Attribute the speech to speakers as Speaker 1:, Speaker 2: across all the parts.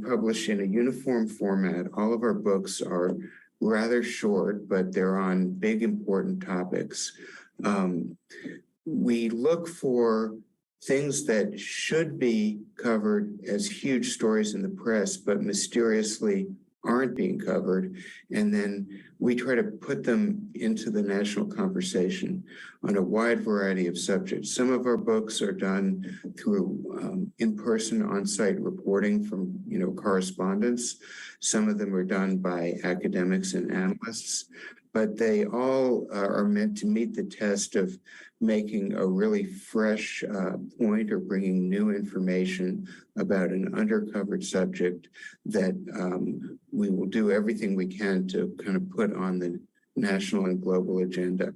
Speaker 1: published in a uniform format. All of our books are rather short, but they're on big, important topics. We look for things that should be covered as huge stories in the press, but mysteriously aren't being covered. And then we try to put them into the national conversation on a wide variety of subjects. Some of our books are done through in-person on-site reporting from, correspondents. Some of them are done by academics and analysts, but they all are meant to meet the test of making a really fresh point or bringing new information about an undercovered subject that we will do everything we can to kind of put on the national and global agenda.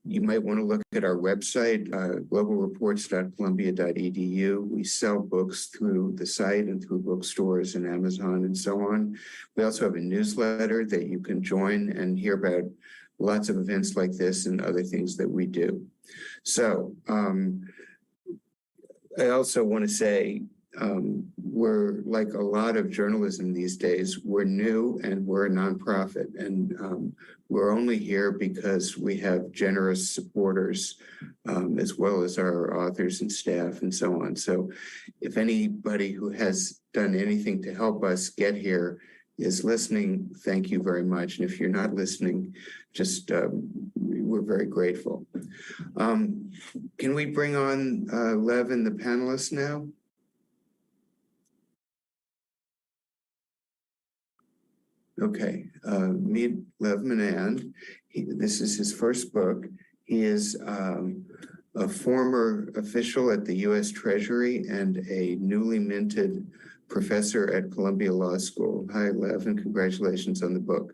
Speaker 1: You might want to look at our website, globalreports.columbia.edu. We sell books through the site and through bookstores and Amazon and so on. We also have a newsletter that you can join and hear about lots of events like this and other things that we do. So I also want to say we're like a lot of journalism these days. We're new and we're a nonprofit, and we're only here because we have generous supporters, as well as our authors and staff and so on. So if anybody who has done anything to help us get here is listening, thank you very much. And if you're not listening, just we're very grateful. Can we bring on Lev and the panelists now? Okay, meet Lev Menand. This is his first book. He is a former official at the U.S. Treasury and a newly minted professor at Columbia Law School. Hi, Lev, and congratulations on the book.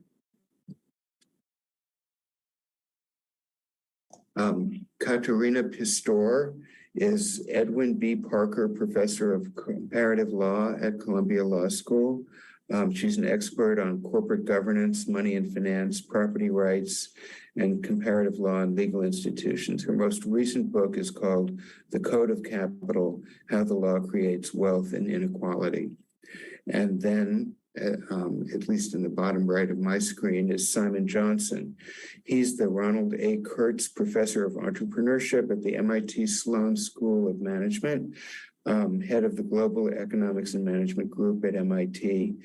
Speaker 1: Katharina Pistor is Edwin B. Parker Professor of Comparative Law at Columbia Law School. She's an expert on corporate governance, money and finance, property rights, and comparative law and legal institutions. Her most recent book is called The Code of Capital: How the Law Creates Wealth and Inequality. And then, at least in the bottom right of my screen, is Simon Johnson. He's the Ronald A. Kurtz Professor of Entrepreneurship at the MIT Sloan School of Management, head of the Global Economics and Management Group at MIT,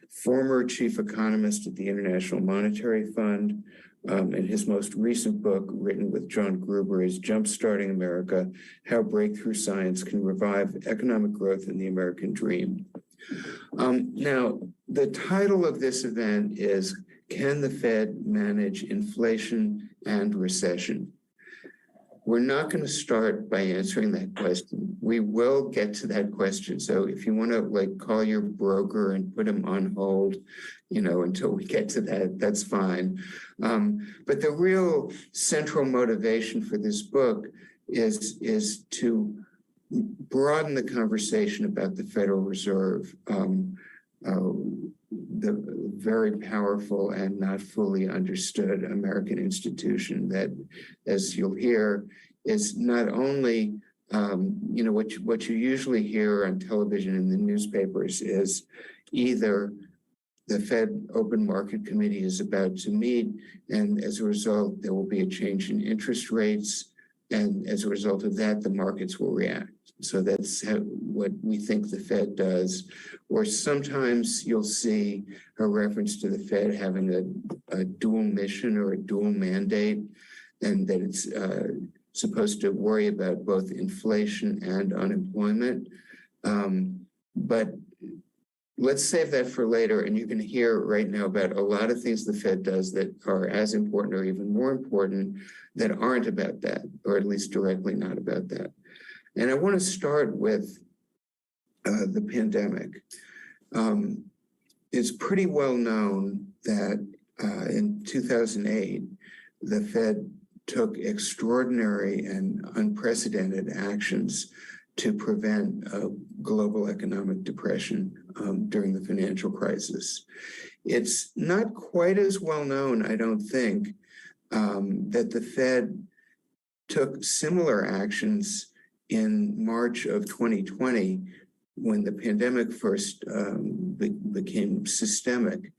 Speaker 1: former chief economist at the International Monetary Fund, and his most recent book, written with John Gruber, is Jumpstarting America: How Breakthrough Science Can Revive Economic Growth in the American Dream. Now, the title of this event is, Can the Fed Manage Inflation and Recession? We're not going to start by answering that question. We will get to that question. So if you want to call your broker and put him on hold, until we get to that, that's fine. But the real central motivation for this book is to broaden the conversation about the Federal Reserve, the very powerful and not fully understood American institution that, as you'll hear, is not only, what you usually hear on television and the newspapers is either the Fed Open Market Committee is about to meet, and as a result, there will be a change in interest rates, and as a result of that, the markets will react. So that's what we think the Fed does. Or sometimes you'll see a reference to the Fed having a dual mission or a dual mandate, and that it's supposed to worry about both inflation and unemployment. But let's save that for later, and you're going to hear right now about a lot of things the Fed does that are as important or even more important that aren't about that, or at least directly not about that. And I want to start with the pandemic. It's pretty well known that in 2008, the Fed took extraordinary and unprecedented actions to prevent a global economic depression during the financial crisis. It's not quite as well known, I don't think, that the Fed took similar actions in March of 2020 when the pandemic first became systemic,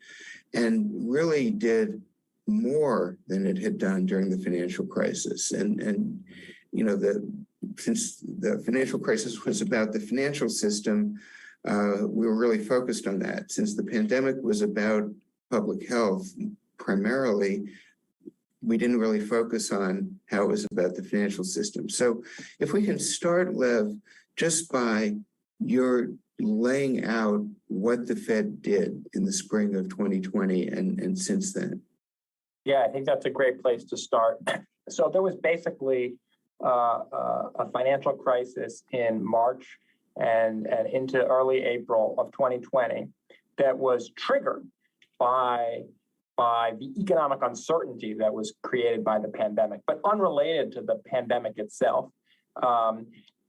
Speaker 1: and really did more than it had done during the financial crisis. And you know, since the financial crisis was about the financial system, we were really focused on that. Since the pandemic was about public health primarily, we didn't really focus on how it was about the financial system. So if we can start, Lev, just by your laying out what the Fed did in the spring of 2020 and since then.
Speaker 2: Yeah, I think that's a great place to start. So there was basically a financial crisis in March and into early April of 2020 that was triggered by the economic uncertainty that was created by the pandemic, but unrelated to the pandemic itself,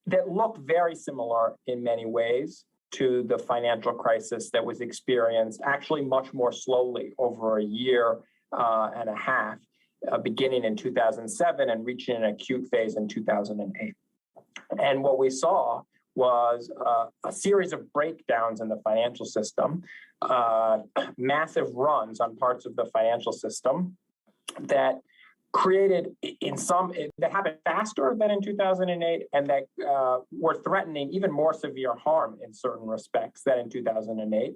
Speaker 2: that looked very similar in many ways to the financial crisis that was experienced actually much more slowly over a year and a half, beginning in 2007 and reaching an acute phase in 2008. And what we saw was a series of breakdowns in the financial system, massive runs on parts of the financial system that created that happened faster than in 2008 and that were threatening even more severe harm in certain respects than in 2008.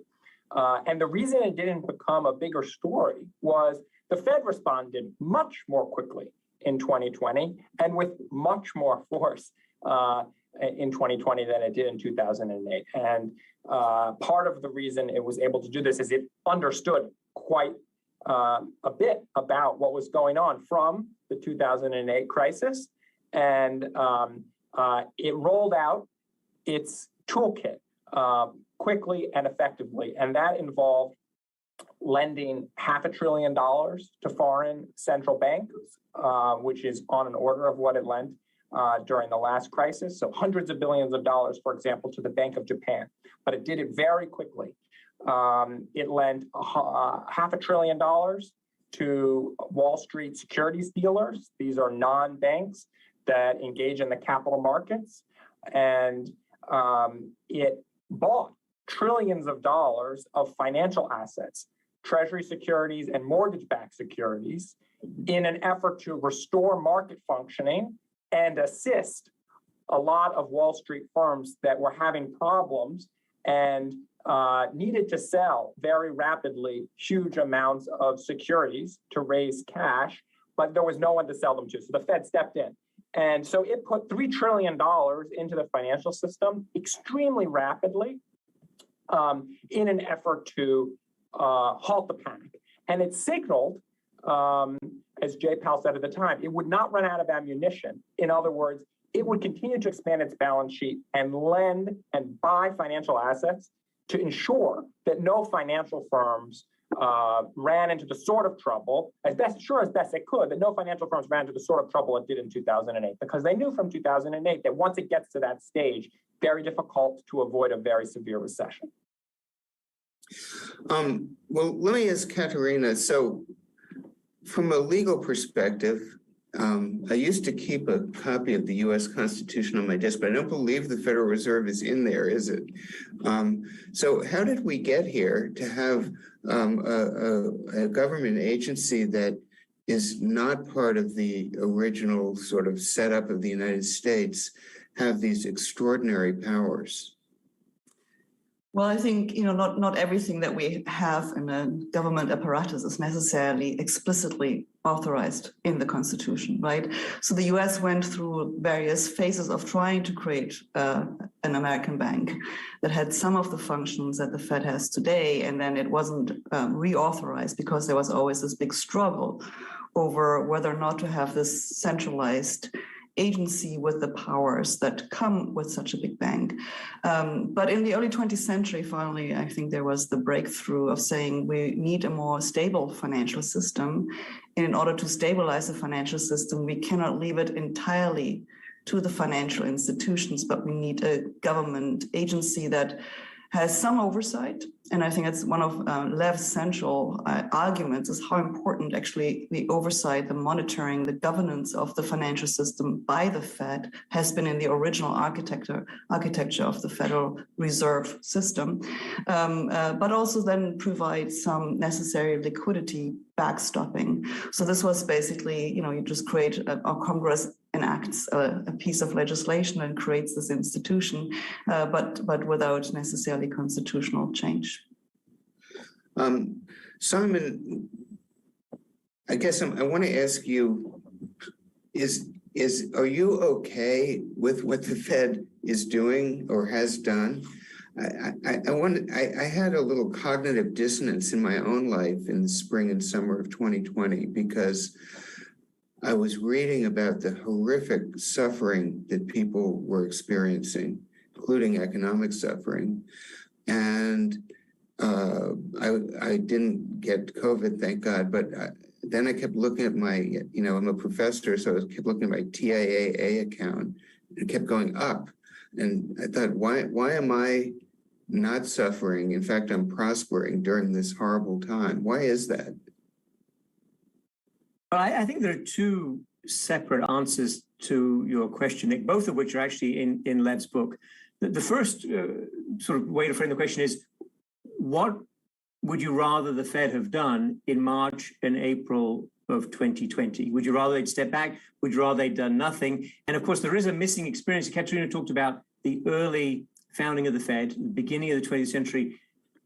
Speaker 2: And the reason it didn't become a bigger story was the Fed responded much more quickly in 2020 and with much more force in 2020 than it did in 2008. And part of the reason it was able to do this is it understood quite a bit about what was going on from the 2008 crisis. And it rolled out its toolkit quickly and effectively. And that involved lending $500 billion to foreign central banks, which is on an order of what it lent during the last crisis. So hundreds of billions of dollars, for example, to the Bank of Japan. But it did it very quickly. It lent $500 billion to Wall Street securities dealers. These are non-banks that engage in the capital markets. And it bought trillions of dollars of financial assets, treasury securities and mortgage-backed securities, in an effort to restore market functioning and assist a lot of Wall Street firms that were having problems and needed to sell very rapidly huge amounts of securities to raise cash, but there was no one to sell them to. So the Fed stepped in. And so it put $3 trillion into the financial system extremely rapidly in an effort to halt the panic. And it signaled, as Jay Powell said at the time, it would not run out of ammunition. In other words, it would continue to expand its balance sheet and lend and buy financial assets to ensure that no financial firms ran into the sort of trouble, as best it could, that no financial firms ran into the sort of trouble it did in 2008, because they knew from 2008 that once it gets to that stage, very difficult to avoid a very severe recession.
Speaker 1: Well, let me ask Katharina, so from a legal perspective, I used to keep a copy of the U.S. Constitution on my desk, but I don't believe the Federal Reserve is in there, is it? So how did we get here to have a government agency that is not part of the original sort of setup of the United States have these extraordinary powers?
Speaker 3: Well, I think, not everything that we have in a government apparatus is necessarily explicitly authorized in the Constitution, right? So the US went through various phases of trying to create an American bank that had some of the functions that the Fed has today, and then it wasn't reauthorized because there was always this big struggle over whether or not to have this centralized agency with the powers that come with such a big bank. But in the early 20th century, finally, I think there was the breakthrough of saying we need a more stable financial system. And in order to stabilize the financial system, we cannot leave it entirely to the financial institutions, but we need a government agency that has some oversight. And I think it's one of Lev's central arguments is how important actually the oversight, the monitoring, the governance of the financial system by the Fed has been in the original architecture of the Federal Reserve System, but also then provide some necessary liquidity backstopping. So this was basically, you just create a Congress enacts a piece of legislation and creates this institution, but without necessarily constitutional change.
Speaker 1: Simon, I guess I want to ask you: are you okay with what the Fed is doing or has done? I had a little cognitive dissonance in my own life in the spring and summer of 2020 because I was reading about the horrific suffering that people were experiencing, including economic suffering. And I didn't get COVID, thank God, but then I kept looking at my, I'm a professor, so I kept looking at my TIAA account. It kept going up. And I thought, why am I not suffering? In fact, I'm prospering during this horrible time. Why is that?
Speaker 4: Well, I think there are two separate answers to your question, Nick, both of which are actually in Lev's book. The first sort of way to frame the question is, what would you rather the Fed have done in March and April of 2020? Would you rather they'd step back? Would you rather they'd done nothing? And of course, there is a missing experience. Katharina talked about the early founding of the Fed, the beginning of the 20th century.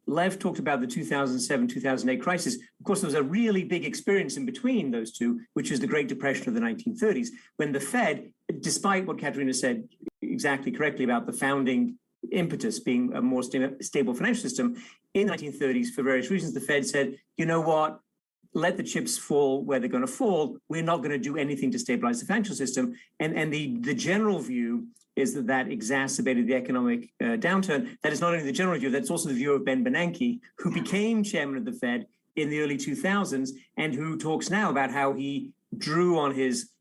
Speaker 4: Lev talked about the 2007, 2008 crisis. Of course, there was a really big experience in between those two, which is the Great Depression of the 1930s, when the Fed, despite what Katharina said exactly correctly about the founding impetus being a more stable financial system, in the 1930s, for various reasons, the Fed said, you know what, let the chips fall where they're going to fall. We're not going to do anything to stabilize the financial system. And the general view is that exacerbated the economic downturn. That is not only the general view, that's also the view of Ben Bernanke, who became chairman of the Fed in the early 2000s and who talks now about how he drew on his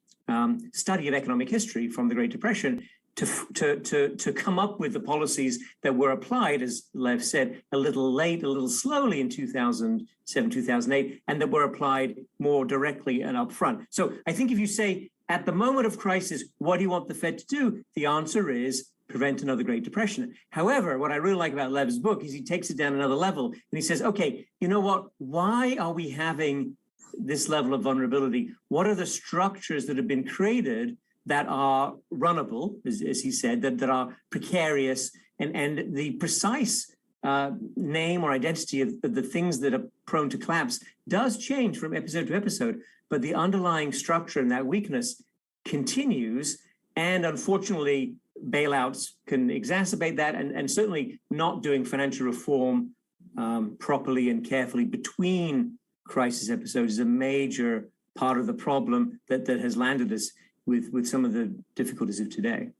Speaker 4: study of economic history from the Great Depression to come up with the policies that were applied, as Lev said, a little late, a little slowly in 2007, 2008, and that were applied more directly and upfront. So I think if you say, at the moment of crisis, what do you want the Fed to do? The answer is prevent another Great Depression. However, what I really like about Lev's book is he takes it down another level and he says, okay, you know what? Why are we having this level of vulnerability? What are the structures that have been created that are runnable, as he said, that are precarious, and the precise name or identity of the things that are prone to collapse does change from episode to episode, but the underlying structure and that weakness continues, and unfortunately, bailouts can exacerbate that, and certainly not doing financial reform properly and carefully between crisis episodes is a major part of the problem that has landed us with some of the difficulties of today.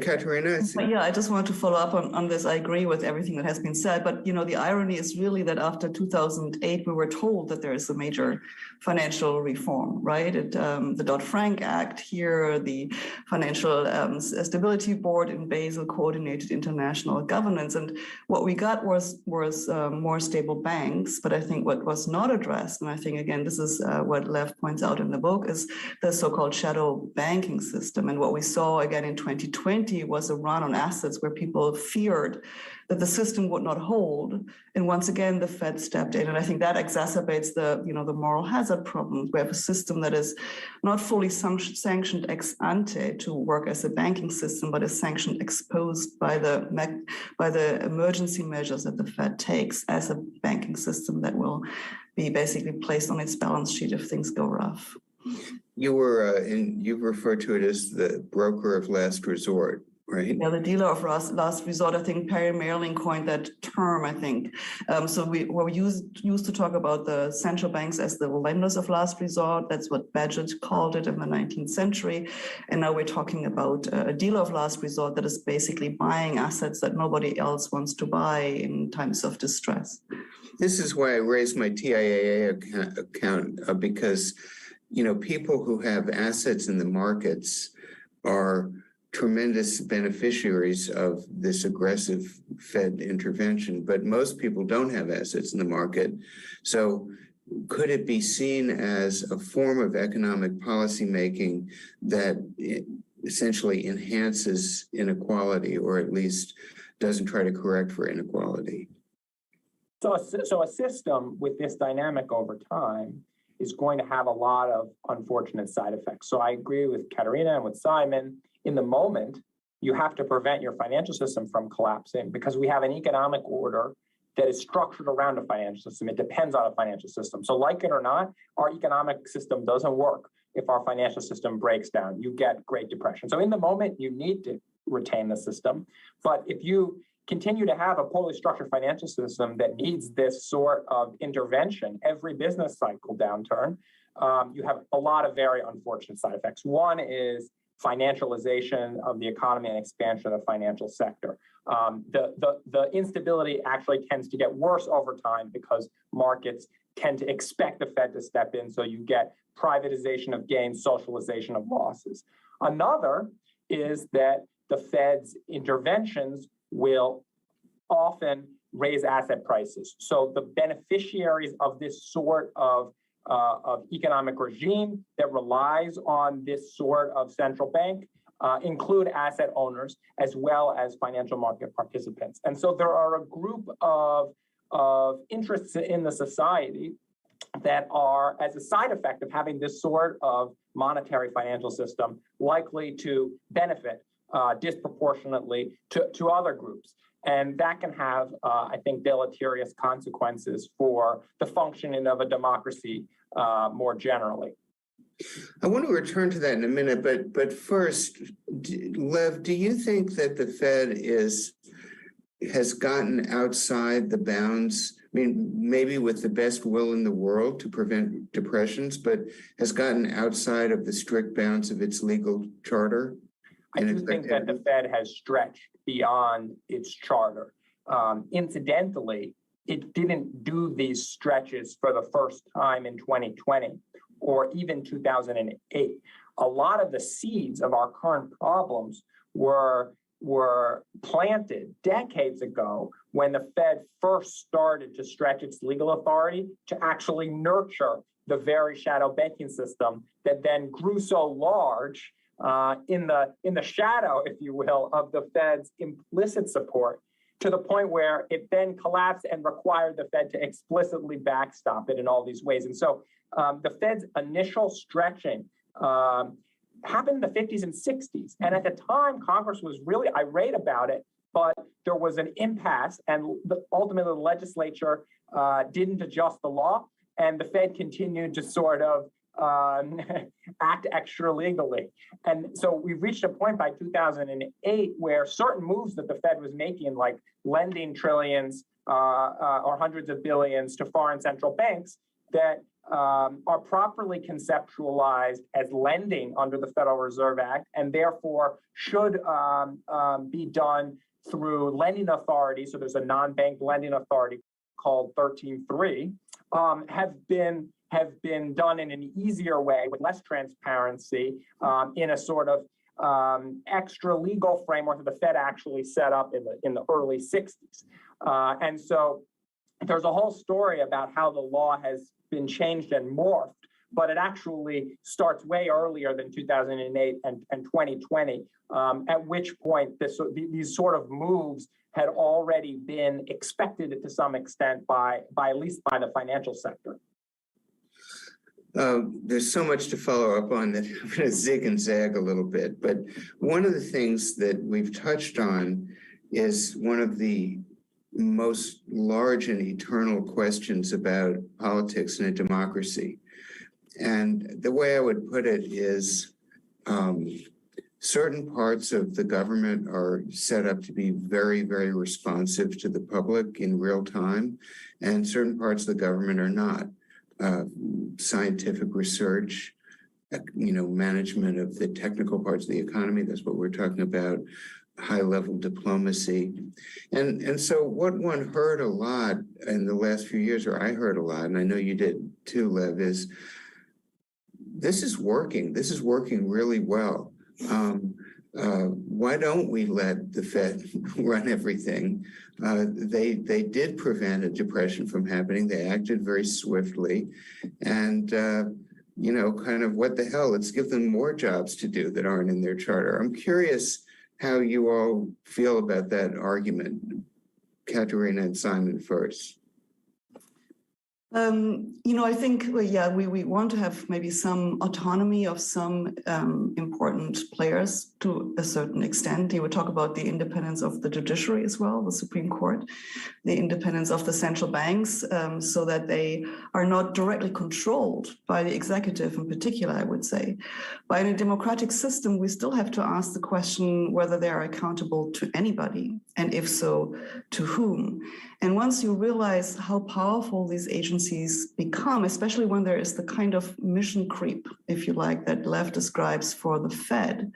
Speaker 1: Katharina?
Speaker 3: Yeah, I just wanted to follow up on this. I agree with everything that has been said, but the irony is really that after 2008, we were told that there is a major financial reform, right? The Dodd-Frank Act here, the Financial Stability Board in Basel coordinated international governance, and what we got was more stable banks. But I think what was not addressed, and I think again this is what Lev points out in the book, is the so-called shadow banking system. And what we saw again in 2020 was a run on assets where people feared that the system would not hold. And once again, the Fed stepped in. And I think that exacerbates the moral hazard problem. We have a system that is not fully sanctioned ex ante to work as a banking system, but is sanctioned exposed by the emergency measures that the Fed takes as a banking system that will be basically placed on its balance sheet if things go rough.
Speaker 1: You referred to it as the broker of last resort, right?
Speaker 3: Yeah, the dealer of last resort. I think Perry Marilyn coined that term, I think. So we used to talk about the central banks as the lenders of last resort. That's what Bagehot called it in the 19th century. And now we're talking about a dealer of last resort that is basically buying assets that nobody else wants to buy in times of distress.
Speaker 1: This is why I raised my TIAA account because people who have assets in the markets are tremendous beneficiaries of this aggressive Fed intervention, but most people don't have assets in the market. So could it be seen as a form of economic policy making that essentially enhances inequality, or at least doesn't try to correct for inequality?
Speaker 2: So a system with this dynamic over time is going to have a lot of unfortunate side effects. So I agree with Katharina and with Simon. In the moment, you have to prevent your financial system from collapsing because we have an economic order that is structured around a financial system. It depends on a financial system. So like it or not, our economic system doesn't work if our financial system breaks down. You get Great Depression. So in the moment, you need to retain the system. But if you continue to have a poorly structured financial system that needs this sort of intervention, every business cycle downturn, you have a lot of very unfortunate side effects. One is financialization of the economy and expansion of the financial sector. The instability actually tends to get worse over time because markets tend to expect the Fed to step in, so you get privatization of gains, socialization of losses. Another is that the Fed's interventions will often raise asset prices. So the beneficiaries of this sort of economic regime that relies on this sort of central bank include asset owners as well as financial market participants. And so there are a group of interests in the society that are, as a side effect of having this sort of monetary financial system, likely to benefit disproportionately to other groups. And that can have, I think, deleterious consequences for the functioning of a democracy more generally.
Speaker 1: I want to return to that in a minute, but first, Lev, do you think that the Fed has gotten outside the bounds? I mean, maybe with the best will in the world to prevent depressions, but has gotten outside of the strict bounds of its legal charter?
Speaker 2: I do think that the Fed has stretched beyond its charter. Incidentally, it didn't do these stretches for the first time in 2020 or even 2008. A lot of the seeds of our current problems were planted decades ago when the Fed first started to stretch its legal authority to actually nurture the very shadow banking system that then grew so large in the shadow, if you will, of the Fed's implicit support, to the point where it then collapsed and required the Fed to explicitly backstop it in all these ways. And so the Fed's initial stretching happened in the 50s and 60s. And at the time, Congress was really irate about it, but there was an impasse, and ultimately the legislature didn't adjust the law, and the Fed continued to sort of act extra legally. And so we reached a point by 2008 where certain moves that the Fed was making, like lending trillions or hundreds of billions to foreign central banks, that are properly conceptualized as lending under the Federal Reserve Act, and therefore should be done through lending authority. So there's a non-bank lending authority called 13.3, have been done in an easier way with less transparency in a sort of extra legal framework that the Fed actually set up in the early 60s. And so there's a whole story about how the law has been changed and morphed, but it actually starts way earlier than 2008 and 2020, at which point these sort of moves had already been expected to some extent by at least by the financial sector.
Speaker 1: There's so much to follow up on that I'm going to zig and zag a little bit. But one of the things that we've touched on is one of the most large and eternal questions about politics in a democracy. And the way I would put it is certain parts of the government are set up to be very, very responsive to the public in real time, and certain parts of the government are not. Scientific research, management of the technical parts of the economy, that's what we're talking about, high-level diplomacy. And so what one heard a lot in the last few years, or I heard a lot, and I know you did too, Lev, is this is working really well. Why don't we let the Fed run everything? They did prevent a depression from happening. They acted very swiftly, and kind of what the hell? Let's give them more jobs to do that aren't in their charter. I'm curious how you all feel about that argument. Katharina and Simon first.
Speaker 3: I think, we want to have maybe some autonomy of some important players to a certain extent. You would talk about the independence of the judiciary as well, the Supreme Court, the independence of the central banks, so that they are not directly controlled by the executive in particular, I would say. But in a democratic system, we still have to ask the question whether they are accountable to anybody, and if so, to whom. And once you realize how powerful these agencies become, especially when there is the kind of mission creep, if you like, that Lev describes for the Fed,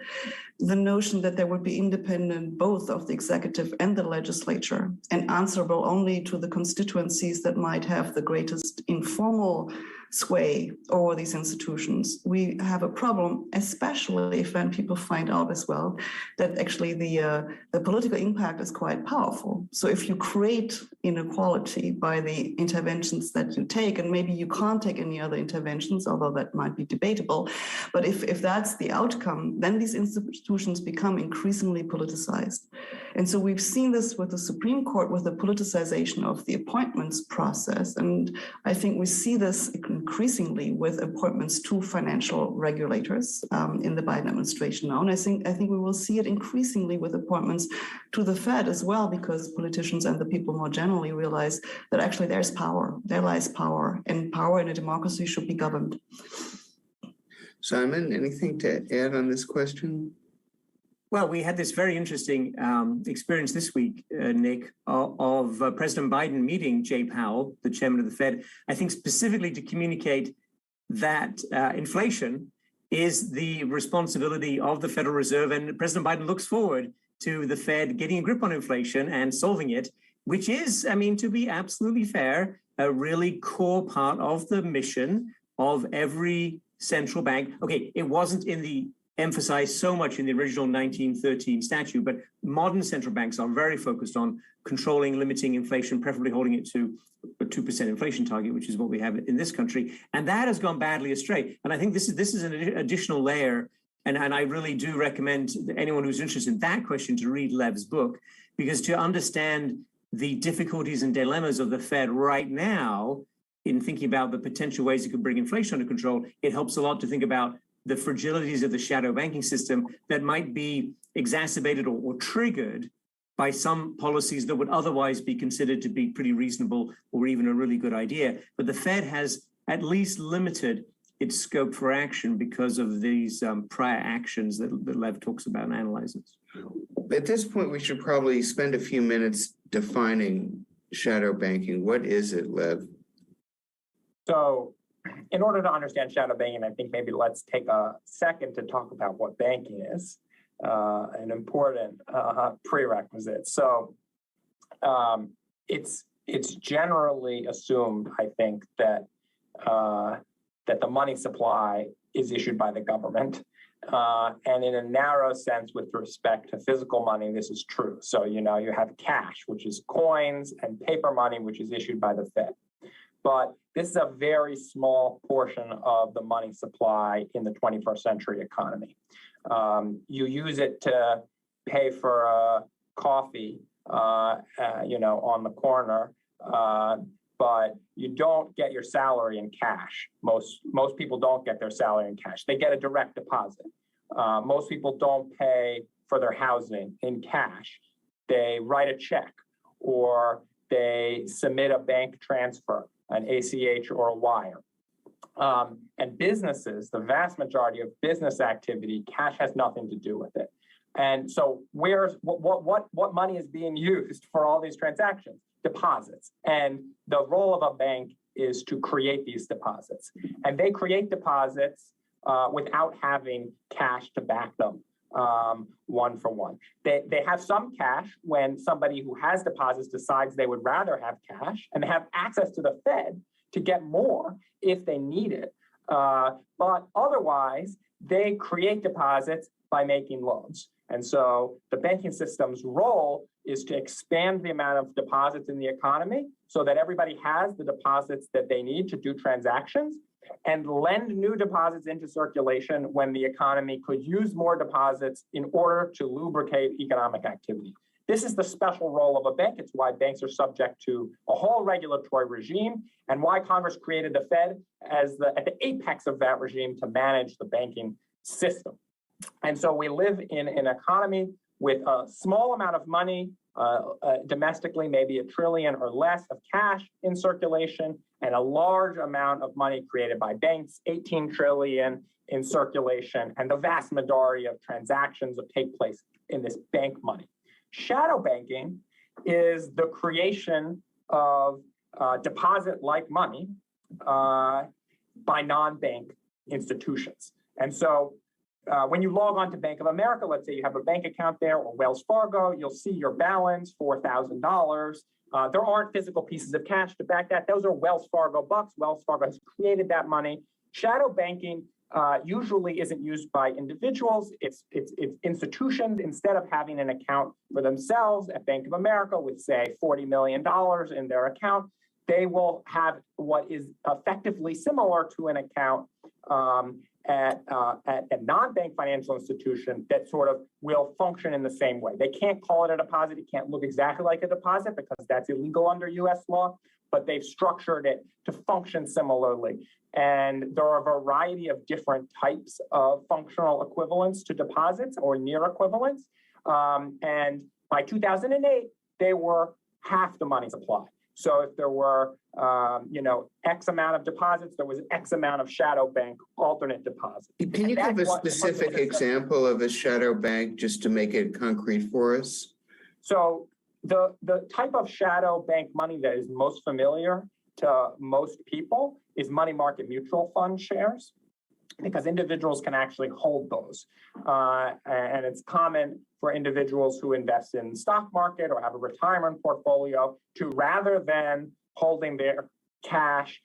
Speaker 3: the notion that there would be independent both of the executive and the legislature and answerable only to the constituencies that might have the greatest informal sway over these institutions, we have a problem, especially if when people find out as well that actually the political impact is quite powerful. So if you create inequality by the interventions that you take, and maybe you can't take any other interventions, although that might be debatable, but if that's the outcome, then these institutions become increasingly politicized. And so we've seen this with the Supreme Court, with the politicization of the appointments process. And I think we see this increasingly with appointments to financial regulators in the Biden administration now. And I think we will see it increasingly with appointments to the Fed as well, because politicians and the people more generally realize that actually there's power, there lies power, and power in a democracy should be governed.
Speaker 1: Simon, anything to add on this question?
Speaker 4: Well, we had this very interesting experience this week, Nick, of President Biden meeting Jay Powell, the chairman of the Fed, I think specifically to communicate that inflation is the responsibility of the Federal Reserve. And President Biden looks forward to the Fed getting a grip on inflation and solving it, which is, to be absolutely fair, a really core part of the mission of every central bank. Okay, it wasn't emphasized so much in the original 1913 statute, but modern central banks are very focused on controlling, limiting inflation, preferably holding it to a 2% inflation target, which is what we have in this country. And that has gone badly astray. And I think this is an additional layer. And I really do recommend anyone who's interested in that question to read Lev's book, because to understand the difficulties and dilemmas of the Fed right now in thinking about the potential ways it could bring inflation under control, it helps a lot to think about the fragilities of the shadow banking system that might be exacerbated or triggered by some policies that would otherwise be considered to be pretty reasonable or even a really good idea. But the Fed has at least limited its scope for action because of these prior actions that Lev talks about and analyzes.
Speaker 1: At this point, we should probably spend a few minutes defining shadow banking. What is it, Lev?
Speaker 2: So in order to understand shadow banking, I think maybe let's take a second to talk about what banking is, an important prerequisite. So it's generally assumed, I think, that the money supply is issued by the government. And in a narrow sense, with respect to physical money, this is true. So, you have cash, which is coins, and paper money, which is issued by the Fed. But this is a very small portion of the money supply in the 21st century economy. You use it to pay for coffee, on the corner, but you don't get your salary in cash. Most people don't get their salary in cash. They get a direct deposit. Most people don't pay for their housing in cash. They write a check, or they submit a bank transfer, an ACH or a wire. And businesses, the vast majority of business activity, cash has nothing to do with it. And so what money is being used for all these transactions? Deposits. And the role of a bank is to create these deposits. And they create deposits without having cash to back them one for one. They have some cash when somebody who has deposits decides they would rather have cash, and they have access to the Fed to get more if they need it. But otherwise, they create deposits by making loans. And so the banking system's role is to expand the amount of deposits in the economy so that everybody has the deposits that they need to do transactions, and lend new deposits into circulation when the economy could use more deposits in order to lubricate economic activity. This is the special role of a bank. It's why banks are subject to a whole regulatory regime, and why Congress created the Fed as at the apex of that regime to manage the banking system. And so we live in an economy with a small amount of money, domestically, maybe $1 trillion or less of cash in circulation, and a large amount of money created by banks, 18 trillion in circulation, and the vast majority of transactions that take place in this bank money. Shadow banking is the creation of deposit-like money by non-bank institutions. And so when you log on to Bank of America, let's say you have a bank account there, or Wells Fargo, you'll see your balance, $4,000. There aren't physical pieces of cash to back that. Those are Wells Fargo bucks. Wells Fargo has created that money. Shadow banking usually isn't used by individuals. It's institutions. Instead of having an account for themselves at Bank of America with, say, $40 million in their account, they will have what is effectively similar to an account at a non-bank financial institution that sort of will function in the same way. They can't call it a deposit. It can't look exactly like a deposit because that's illegal under US law, but they've structured it to function similarly. And there are a variety of different types of functional equivalents to deposits or near equivalents. And by 2008, they were half the money supply. So if there were, X amount of deposits, there was X amount of shadow bank alternate deposits.
Speaker 1: Can you give a specific example of a shadow bank just to make it concrete for us?
Speaker 2: So the type of shadow bank money that is most familiar to most people is money market mutual fund shares, because individuals can actually hold those. And it's common for individuals who invest in the stock market or have a retirement portfolio to, rather than holding their cash,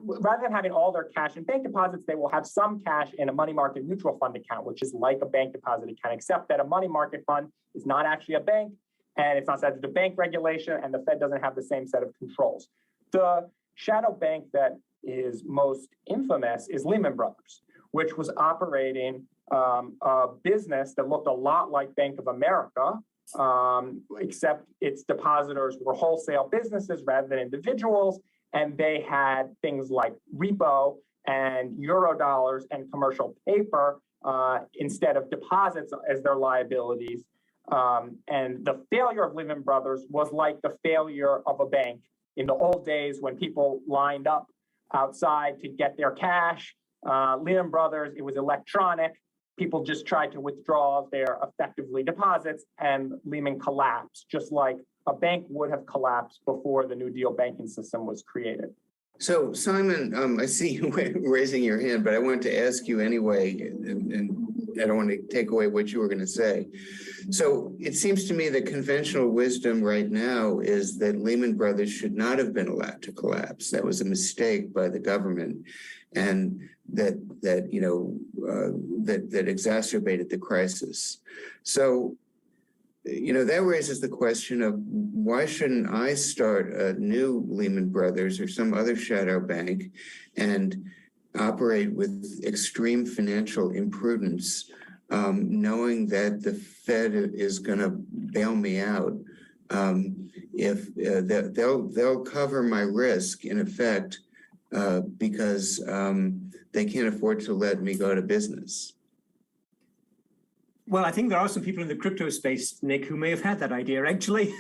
Speaker 2: rather than having all their cash in bank deposits, they will have some cash in a money market mutual fund account, which is like a bank deposit account, except that a money market fund is not actually a bank, and it's not subject to bank regulation, and the Fed doesn't have the same set of controls. The shadow bank that is most infamous is Lehman Brothers, which was operating a business that looked a lot like Bank of America, except its depositors were wholesale businesses rather than individuals, and they had things like repo and Eurodollars and commercial paper instead of deposits as their liabilities. And the failure of Lehman Brothers was like the failure of a bank in the old days when people lined up outside to get their cash. Lehman Brothers, it was electronic. People just tried to withdraw their effectively deposits, and Lehman collapsed, just like a bank would have collapsed before the New Deal banking system was created.
Speaker 1: So, Simon, I see you raising your hand, but I wanted to ask you anyway, and I don't want to take away what you were going to say. So it seems to me that conventional wisdom right now is that Lehman Brothers should not have been allowed to collapse. That was a mistake by the government, and that exacerbated the crisis. So, that raises the question of why shouldn't I start a new Lehman Brothers or some other shadow bank and operate with extreme financial imprudence, knowing that the Fed is going to bail me out if they'll cover my risk in effect because they can't afford to let me go to business.
Speaker 4: Well, I think there are some people in the crypto space, Nick, who may have had that idea actually,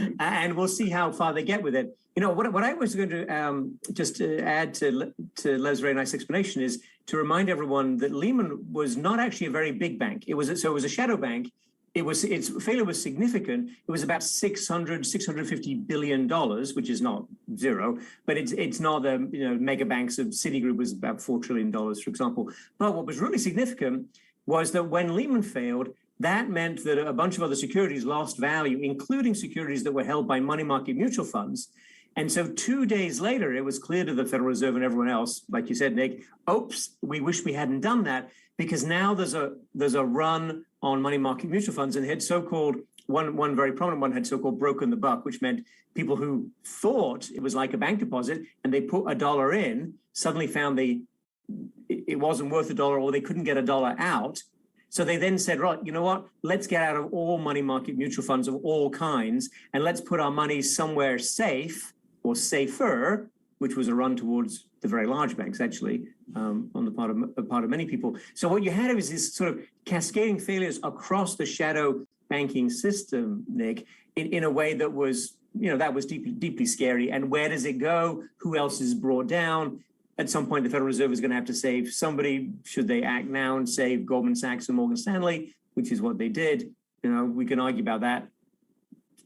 Speaker 4: and we'll see how far they get with it. What I was going to just add to Lev's very nice explanation is to remind everyone that Lehman was not actually a very big bank. It was a shadow bank. Its failure was significant. It was about $650 billion, which is not zero, but it's not the mega banks of Citigroup was about $4 trillion, for example. But what was really significant was that when Lehman failed, that meant that a bunch of other securities lost value, including securities that were held by money market mutual funds. And so 2 days later, it was clear to the Federal Reserve and everyone else, like you said, Nick, oops, we wish we hadn't done that, because now there's a run on money market mutual funds, and had so-called, one very prominent one had so-called broken the buck, which meant people who thought it was like a bank deposit and they put $1 in, suddenly found it wasn't worth $1 or they couldn't get $1 out. So they then said, right, you know what, let's get out of all money market mutual funds of all kinds and let's put our money somewhere safe or safer, which was a run towards the very large banks, actually, on the part of many people. So what you had was this sort of cascading failures across the shadow banking system, Nick, in a way that was, that was deeply scary. And where does it go? Who else is brought down? At some point, the Federal Reserve is going to have to save somebody. Should they act now and save Goldman Sachs and Morgan Stanley, which is what they did? We can argue about that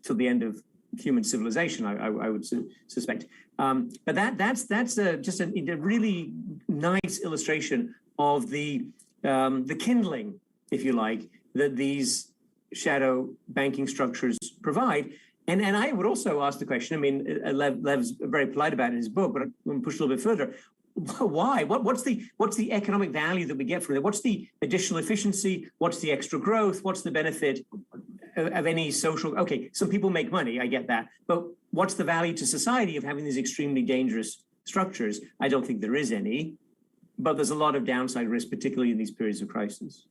Speaker 4: till the end of human civilization, I would suspect. But that's just a really nice illustration of the kindling, if you like, that these shadow banking structures provide. And I would also ask the question, Lev's very polite about it in his book, but I'm going to push a little bit further. Why? What's the economic value that we get from it? What's the additional efficiency? What's the extra growth? What's the benefit of any social? Okay, some people make money, I get that. But what's the value to society of having these extremely dangerous structures? I don't think there is any, but there's a lot of downside risk, particularly in these periods of crisis.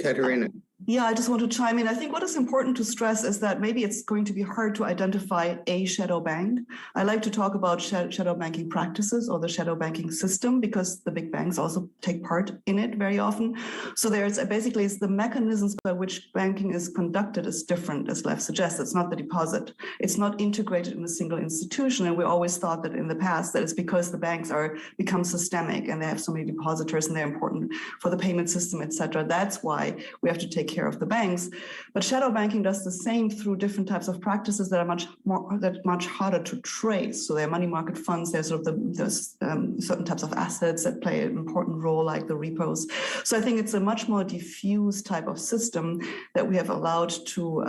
Speaker 1: Katharina.
Speaker 3: Yeah, I just want to chime in. I think what is important to stress is that maybe it's going to be hard to identify a shadow bank. I like to talk about shadow banking practices or the shadow banking system because the big banks also take part in it very often. So there's basically the mechanisms by which banking is conducted is different, as Lev suggests. It's not the deposit. It's not integrated in a single institution. And we always thought that in the past that it's because the banks become systemic and they have so many depositors and they're important for the payment system, et cetera. That's why we have to take care of the banks. But shadow banking does the same through different types of practices that are much harder to trace. So there are money market funds, there's certain types of assets that play an important role, like the repos. So I think it's a much more diffuse type of system that we have allowed to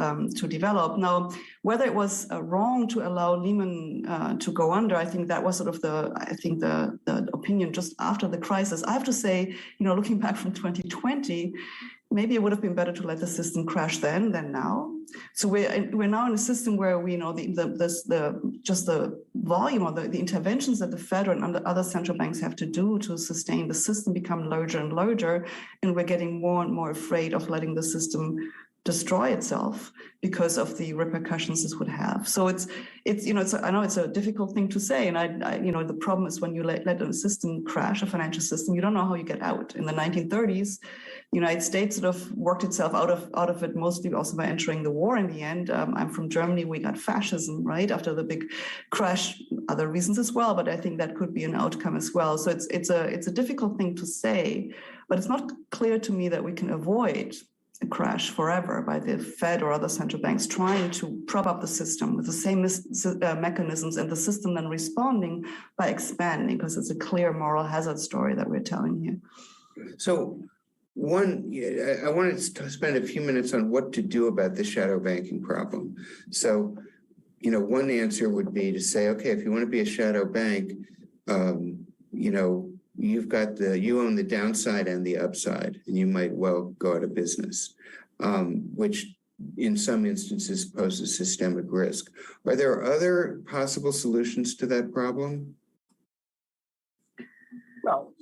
Speaker 3: develop. Now, whether it was wrong to allow Lehman to go under, I think that was sort of the opinion just after the crisis. I have to say, looking back from 2020, maybe it would have been better to let the system crash then than now. So we're now in a system where we know the volume or the interventions that the Fed and other central banks have to do to sustain the system become larger and larger, and we're getting more and more afraid of letting the system destroy itself because of the repercussions this would have. So it's I know it's a difficult thing to say, and the problem is when you let a system crash, a financial system, you don't know how you get out. In the 1930s, the United States sort of worked itself out of it, mostly also by entering the war. In the end, I'm from Germany. We got fascism right after the big crash. Other reasons as well, but I think that could be an outcome as well. So it's a difficult thing to say, but it's not clear to me that we can avoid a crash forever by the Fed or other central banks trying to prop up the system with the same mechanisms, and the system then responding by expanding, because it's a clear moral hazard story that we're telling here.
Speaker 1: So I wanted to spend a few minutes on what to do about the shadow banking problem. So, one answer would be to say, okay, if you want to be a shadow bank, you own the downside and the upside, and you might well go out of business, which in some instances poses systemic risk. Are there other possible solutions to that problem?
Speaker 2: Well,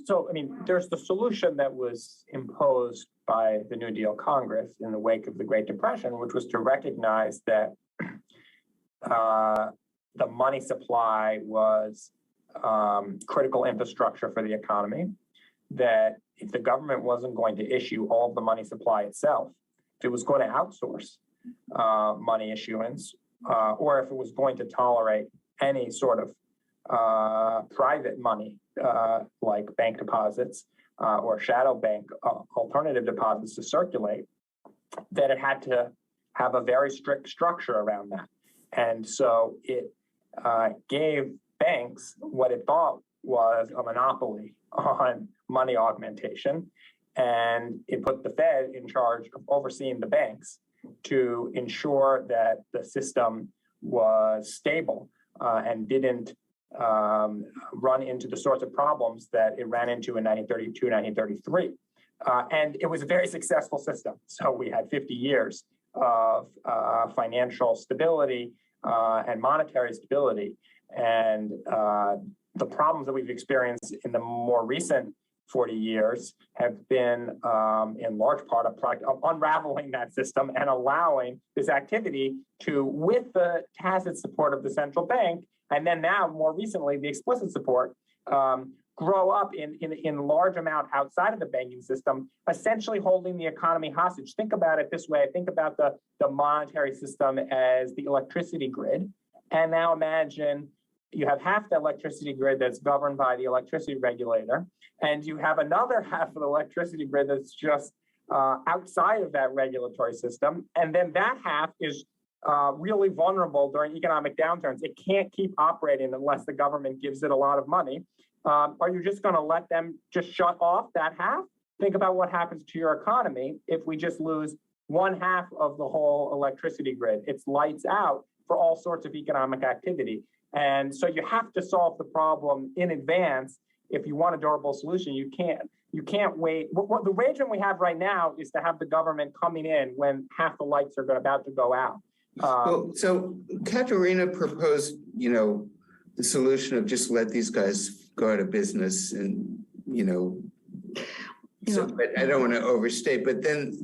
Speaker 2: there's the solution that was imposed by the New Deal Congress in the wake of the Great Depression, which was to recognize that the money supply was critical infrastructure for the economy, that if the government wasn't going to issue all of the money supply itself, if it was going to outsource money issuance, or if it was going to tolerate any sort of private money, like bank deposits or shadow bank alternative deposits to circulate, that it had to have a very strict structure around that. And so it gave banks what it thought was a monopoly on money augmentation, and it put the Fed in charge of overseeing the banks to ensure that the system was stable and didn't run into the sorts of problems that it ran into in 1932, 1933, And it was a very successful system. So we had 50 years of financial stability and monetary stability. And the problems that we've experienced in the more recent 40 years have been in large part a product of unraveling that system and allowing this activity to, with the tacit support of the central bank, and then now more recently the explicit support, grow up in large amount outside of the banking system, essentially holding the economy hostage. Think about it this way. Think about the monetary system as the electricity grid. And now imagine you have half the electricity grid that's governed by the electricity regulator, and you have another half of the electricity grid that's just outside of that regulatory system. And then that half is really vulnerable during economic downturns. It can't keep operating unless the government gives it a lot of money. Are you just going to let them just shut off that half? Think about what happens to your economy if we just lose one half of the whole electricity grid. It's lights out for all sorts of economic activity. And so you have to solve the problem in advance. If you want a durable solution, you can't wait. The arrangement we have right now is to have the government coming in when half the lights are about to go out.
Speaker 1: So Katharina proposed, the solution of just let these guys go out of business and, so, but I don't want to overstate, but then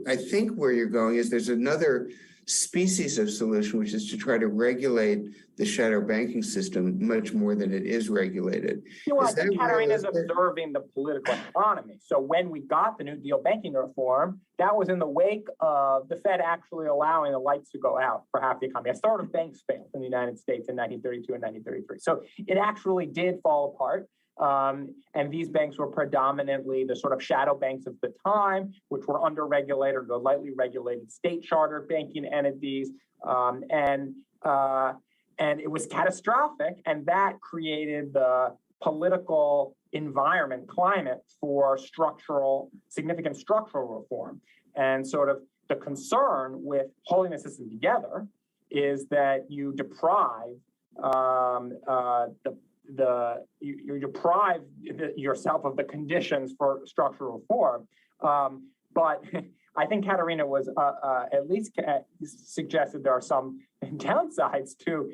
Speaker 1: I think where you're going is there's another species of solution, which is to try to regulate the shadow banking system much more than it is regulated.
Speaker 2: I think Katharina is observing the political economy. So when we got the New Deal banking reform, that was in the wake of the Fed actually allowing the lights to go out for half the economy. A third of banks failed in the United States in 1932 and 1933. So it actually did fall apart. And these banks were predominantly the sort of shadow banks of the time, which were under-regulated or lightly regulated state chartered banking entities. And it was catastrophic. And that created the political environment, climate for significant structural reform. And sort of the concern with holding the system together is that you deprive you deprive yourself of the conditions for structural reform. But I think Katharina was at least suggested there are some downsides to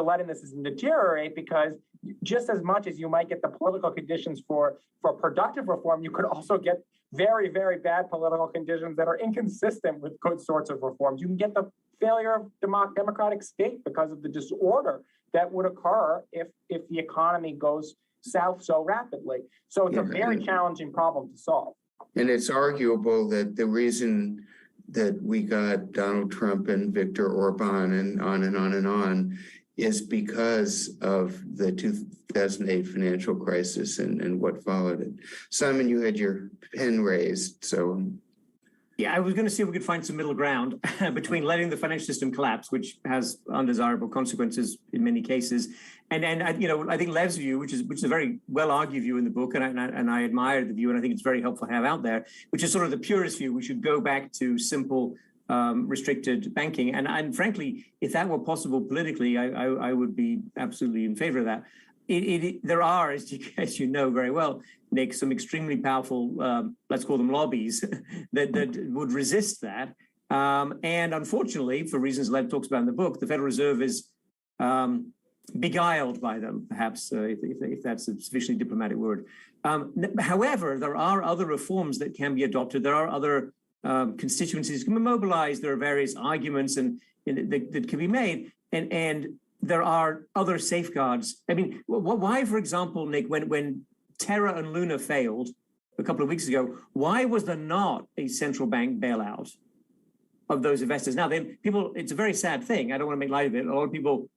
Speaker 2: letting the system deteriorate, because just as much as you might get the political conditions for productive reform, you could also get very, very bad political conditions that are inconsistent with good sorts of reforms. You can get the failure of democratic state because of the disorder that would occur if the economy goes south so rapidly. So it's a very challenging problem to solve.
Speaker 1: And it's arguable that the reason that we got Donald Trump and Viktor Orban and on and on and on is because of the 2008 financial crisis and what followed it. Simon, you had your pen raised, so.
Speaker 4: Yeah, I was going to see if we could find some middle ground between letting the financial system collapse, which has undesirable consequences in many cases, and I think Lev's view, which is a very well argued view in the book, and I admire the view, and I think it's very helpful to have out there, which is sort of the purest view. We should go back to simple, restricted banking, and frankly, if that were possible politically, I would be absolutely in favor of that. There are, as you know very well, Nick, some extremely powerful, let's call them lobbies, that would resist that. And unfortunately, for reasons Lev talks about in the book, the Federal Reserve is beguiled by them, perhaps, if that's a sufficiently diplomatic word. However, there are other reforms that can be adopted. There are other constituencies can be mobilized. There are various arguments that can be made. And there are other safeguards. I mean, why, for example, Nick, when Terra and Luna failed a couple of weeks ago, why was there not a central bank bailout of those investors? Now, it's a very sad thing. I don't want to make light of it. A lot of people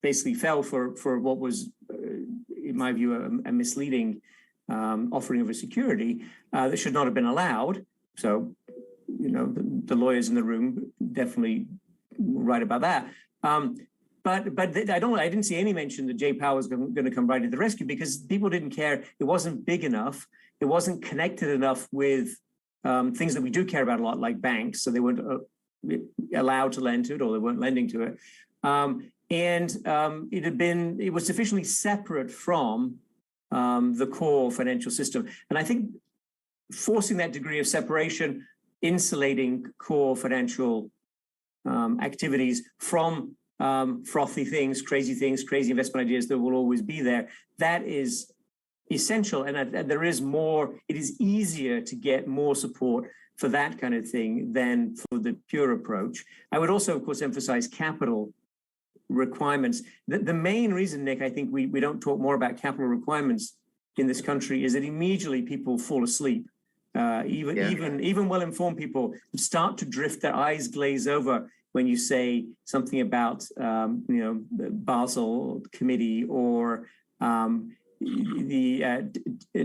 Speaker 4: basically fell for what was, in my view, a misleading offering of a security that should not have been allowed. So, the lawyers in the room definitely right about that. But I didn't see any mention that Jay Powell was going to come right to the rescue, because people didn't care. It wasn't big enough. It wasn't connected enough with things that we do care about a lot, like banks. So they weren't allowed to lend to it, or they weren't lending to it. It was sufficiently separate from the core financial system. And I think forcing that degree of separation, insulating core financial activities from frothy things, crazy investment ideas that will always be there, that is essential. And there is more, it is easier to get more support for that kind of thing than for the pure approach. I would also, of course, emphasize capital requirements. The main reason, Nick, I think we don't talk more about capital requirements in this country is that immediately people fall asleep. Even well-informed people start to drift, their eyes glaze over when you say something about Basel Committee or the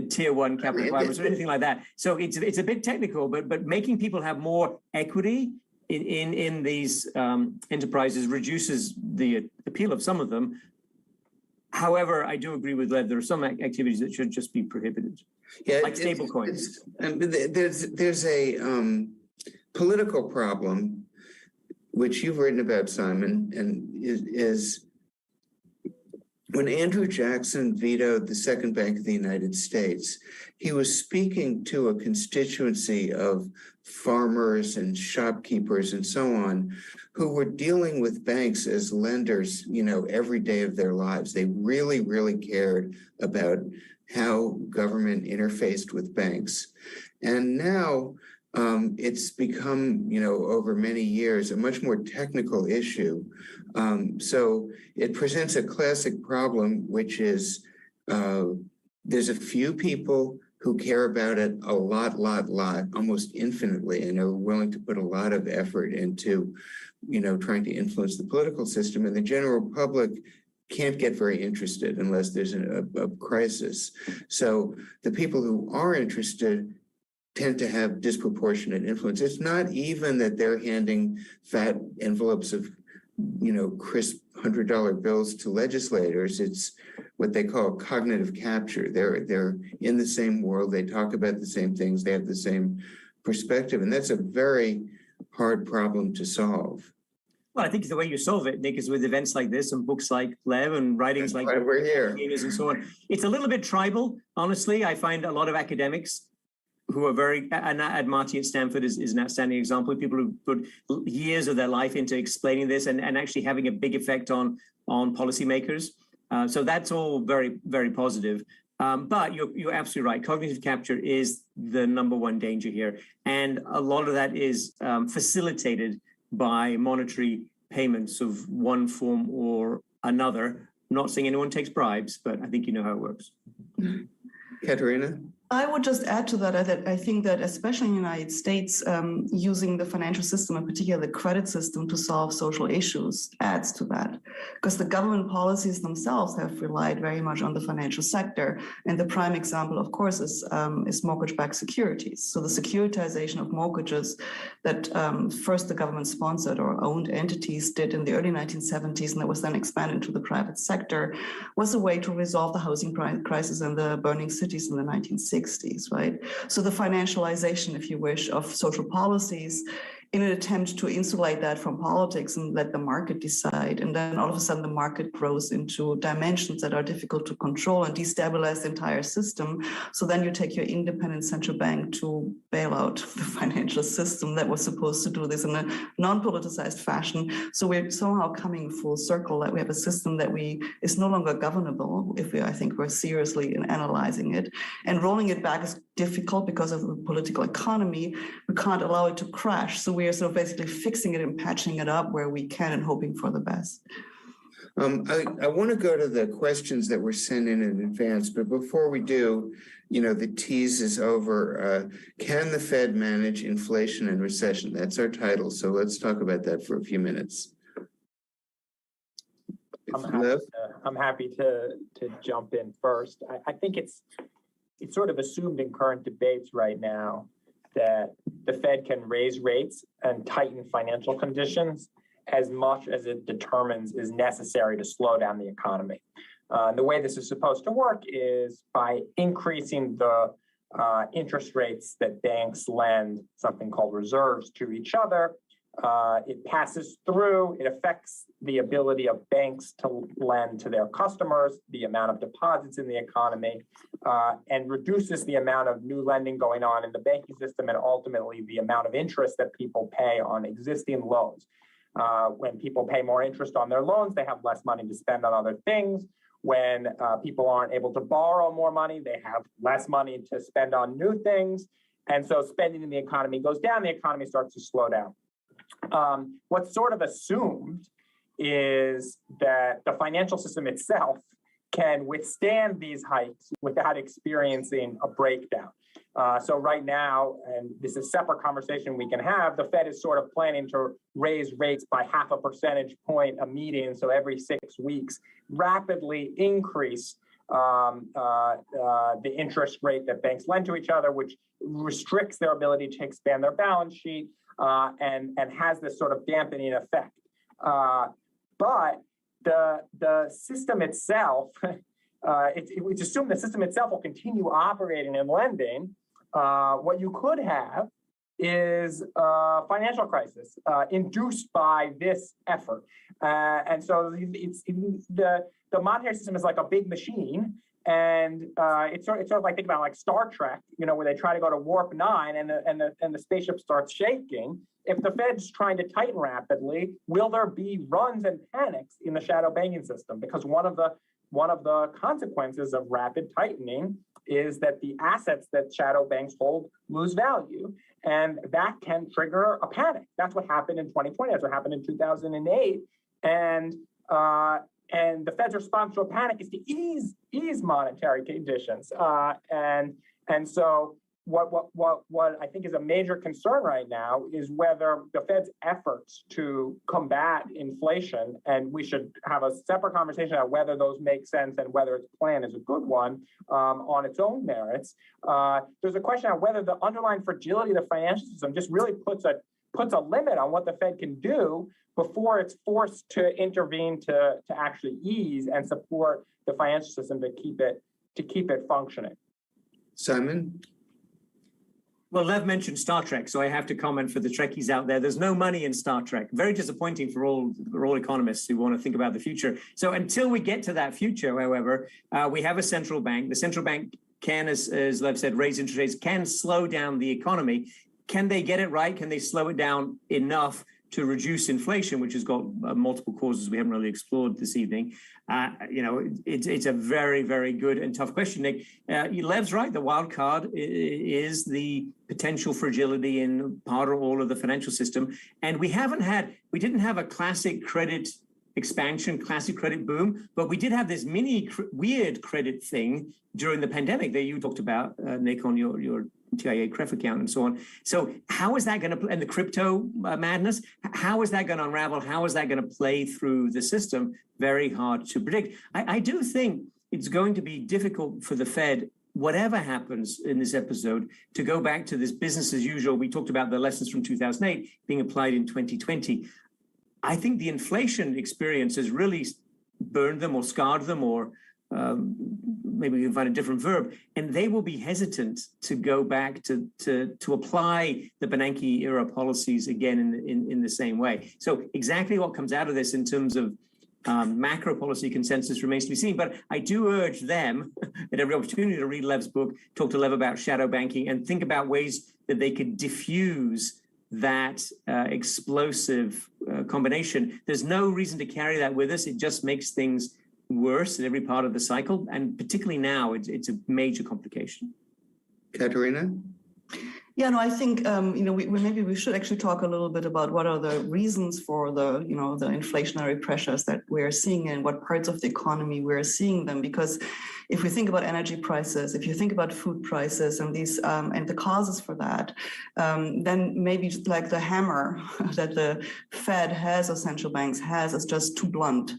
Speaker 4: tier one capital requirements or anything like that. So it's a bit technical, but making people have more equity in these enterprises reduces the appeal of some of them. However, I do agree with Lev. There are some activities that should just be prohibited, like stable coins.
Speaker 1: There's a political problem, which you've written about, Simon, and is when Andrew Jackson vetoed the Second Bank of the United States, he was speaking to a constituency of farmers and shopkeepers and so on, who were dealing with banks as lenders, every day of their lives. They really, really cared about how government interfaced with banks. And now it's become, over many years, a much more technical issue. So it presents a classic problem, which is there's a few people who care about it a lot, almost infinitely, and are willing to put a lot of effort into, trying to influence the political system. And the general public can't get very interested unless there's a crisis. So the people who are interested tend to have disproportionate influence. It's not even that they're handing fat envelopes of, crisp $100 bills to legislators. It's what they call cognitive capture. They're in the same world. They talk about the same things. They have the same perspective. And that's a very hard problem to solve.
Speaker 4: Well, I think the way you solve it, Nick, is with events like this and books like Lev and writings like
Speaker 1: we're here
Speaker 4: and so on. It's a little bit tribal, honestly. I find a lot of academics who are and Marty at Stanford is an outstanding example of people who put years of their life into explaining this and actually having a big effect on policymakers. So that's all very, very positive. But you're absolutely right. Cognitive capture is the number one danger here. And a lot of that is facilitated by monetary payments of one form or another. I'm not saying anyone takes bribes, but I think you know how it works.
Speaker 1: Katharina?
Speaker 3: I would just add to that, I think that especially in the United States, using the financial system, in particular the credit system, to solve social issues adds to that. Because the government policies themselves have relied very much on the financial sector. And the prime example, of course, is mortgage-backed securities. So the securitization of mortgages that first the government sponsored or owned entities did in the early 1970s, and that was then expanded to the private sector, was a way to resolve the housing crisis in the burning cities in the 1960s. Right? So the financialization, if you wish, of social policies in an attempt to insulate that from politics and let the market decide. And then all of a sudden the market grows into dimensions that are difficult to control and destabilize the entire system. So then you take your independent central bank to bail out the financial system that was supposed to do this in a non-politicized fashion. So we're somehow coming full circle, that we have a system that is no longer governable if I think we're seriously in analyzing it. And rolling it back is difficult because of the political economy. We can't allow it to crash. So we are sort of basically fixing it and patching it up where we can and hoping for the best.
Speaker 1: I want to go to the questions that were sent in advance, but before we do, the tease is over. Can the Fed manage inflation and recession? That's our title. So let's talk about that for a few minutes.
Speaker 2: I'm happy to jump in first. I think it's sort of assumed in current debates right now that the Fed can raise rates and tighten financial conditions as much as it determines is necessary to slow down the economy. The way this is supposed to work is by increasing the interest rates that banks lend, something called reserves, to each other, It passes through, it affects the ability of banks to lend to their customers, the amount of deposits in the economy, and reduces the amount of new lending going on in the banking system and ultimately the amount of interest that people pay on existing loans. When people pay more interest on their loans, they have less money to spend on other things. When people aren't able to borrow more money, they have less money to spend on new things. And so spending in the economy goes down, the economy starts to slow down. What's sort of assumed is that the financial system itself can withstand these hikes without experiencing a breakdown. So right now, and this is a separate conversation we can have, the Fed is sort of planning to raise rates by 0.5 percentage point a meeting, so every 6 weeks, rapidly increase the interest rate that banks lend to each other, which restricts their ability to expand their balance sheet and has this sort of dampening effect. But the system itself, it's assumed the system itself will continue operating and lending. What you could have is a financial crisis induced by this effort. And so the monetary system is like a big machine. And it's sort of like, think about like Star Trek, where they try to go to warp 9 and the spaceship starts shaking. If the Fed's trying to tighten rapidly, will there be runs and panics in the shadow banking system? Because one of the consequences of rapid tightening is that the assets that shadow banks hold lose value, and that can trigger a panic. That's what happened in 2020. That's what happened in 2008, and the Fed's response to a panic is to ease monetary conditions, and so what I think is a major concern right now is whether the Fed's efforts to combat inflation, and we should have a separate conversation about whether those make sense and whether its plan is a good one on its own merits. There's a question of whether the underlying fragility of the financial system just really puts a limit on what the Fed can do before it's forced to intervene to actually ease and support the financial system to keep it functioning.
Speaker 1: Simon?
Speaker 4: Well, Lev mentioned Star Trek, so I have to comment for the Trekkies out there. There's no money in Star Trek. Very disappointing for all economists who want to think about the future. So until we get to that future, however, we have a central bank. The central bank can, as Lev said, raise interest rates, can slow down the economy. Can they get it right? Can they slow it down enough to reduce inflation, which has got multiple causes we haven't really explored this evening? It's a very, very good and tough question, Nick. Lev's right. The wild card is the potential fragility in part or all of the financial system. And we didn't have a classic credit expansion, classic credit boom, but we did have this mini weird credit thing during the pandemic that you talked about, Nick, on your TIA CREF account and so on. So how is that going to, and the crypto madness, how is that going to unravel? How is that going to play through the system? Very hard to predict. I do think it's going to be difficult for the Fed, whatever happens in this episode, to go back to this business as usual. We talked about the lessons from 2008 being applied in 2020. I think the inflation experience has really burned them or scarred them, or maybe we can find a different verb, and they will be hesitant to go back to apply the Bernanke era policies again in the same way. So exactly what comes out of this in terms of macro policy consensus remains to be seen. But I do urge them at every opportunity to read Lev's book, talk to Lev about shadow banking, and think about ways that they could diffuse that explosive combination. There's no reason to carry that with us. It just makes things worse in every part of the cycle, and particularly now, it's a major complication.
Speaker 1: Katharina?
Speaker 3: Yeah, no, I think maybe we should actually talk a little bit about what are the reasons for the the inflationary pressures that we're seeing and what parts of the economy we're seeing them. Because if we think about energy prices, if you think about food prices and these and the causes for that, then maybe just like the hammer that the Fed has or central banks has is just too blunt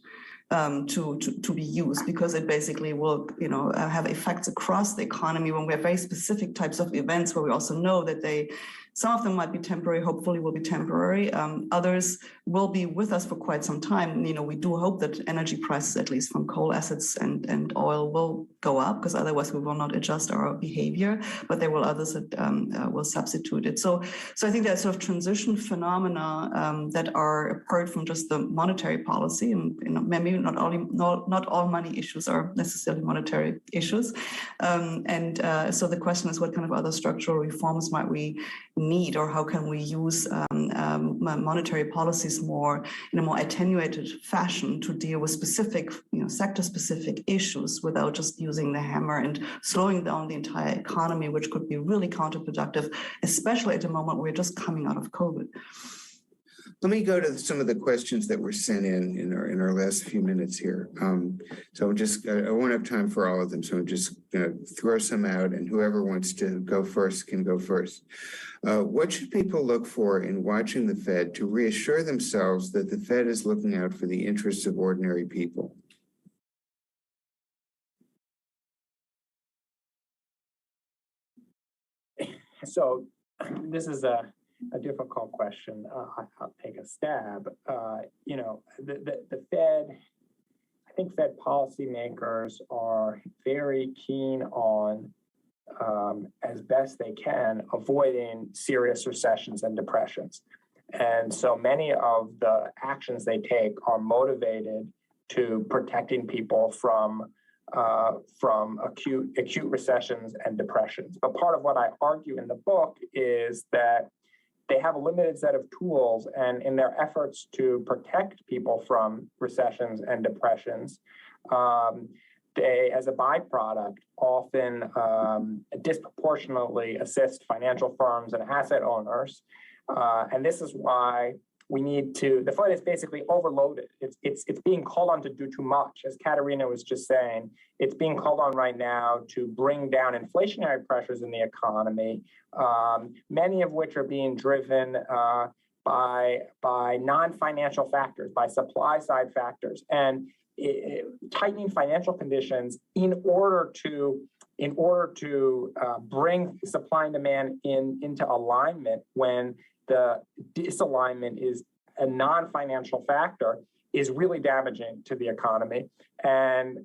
Speaker 3: to be used, because it basically will have effects across the economy when we have very specific types of events where we also know that they Some of them might be temporary, hopefully will be temporary. Others will be with us for quite some time. We do hope that energy prices, at least from coal assets and oil, will go up, because otherwise we will not adjust our behavior, but there will others that will substitute it. So I think there's sort of transition phenomena that are apart from just the monetary policy, and maybe not all money issues are necessarily monetary issues. So the question is, what kind of other structural reforms might we need, or how can we use monetary policies in a more attenuated fashion to deal with specific, sector-specific issues without just using the hammer and slowing down the entire economy, which could be really counterproductive, especially at the moment we're just coming out of COVID.
Speaker 1: Let me go to some of the questions that were sent in our last few minutes here. So I won't have time for all of them, so I'm just going to throw some out, and whoever wants to go first can go first. What should people look for in watching the Fed to reassure themselves that the Fed is looking out for the interests of ordinary people?
Speaker 2: So this is a difficult question. I'll take a stab. The Fed, I think Fed policymakers are very keen on, as best they can, avoiding serious recessions and depressions. And so many of the actions they take are motivated to protecting people from acute recessions and depressions. But part of what I argue in the book is that they have a limited set of tools, and in their efforts to protect people from recessions and depressions, they, as a byproduct, often disproportionately assist financial firms and asset owners. And this is why the Fed is basically overloaded. It's being called on to do too much. As Katharina was just saying, it's being called on right now to bring down inflationary pressures in the economy, many of which are being driven by non-financial factors, by supply side factors, and tightening financial conditions in order to bring supply and demand into alignment when the disalignment is a non-financial factor is really damaging to the economy, and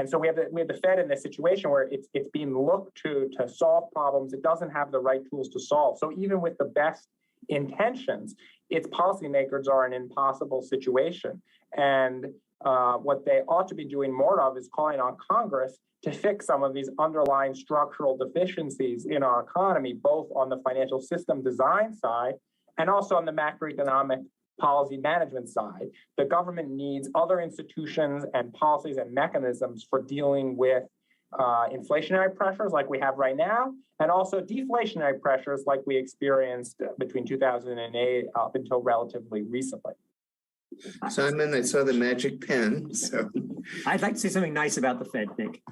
Speaker 2: so we have the Fed in this situation where it's being looked to solve problems it doesn't have the right tools to solve. So even with the best intentions, its policymakers are in an impossible situation, and what they ought to be doing more of is calling on Congress to fix some of these underlying structural deficiencies in our economy, both on the financial system design side and also on the macroeconomic policy management side. The government needs other institutions and policies and mechanisms for dealing with inflationary pressures like we have right now, and also deflationary pressures like we experienced between 2008 up until relatively recently.
Speaker 1: Simon, I saw the magic pen. So
Speaker 4: I'd like to say something nice about the Fed, Nick.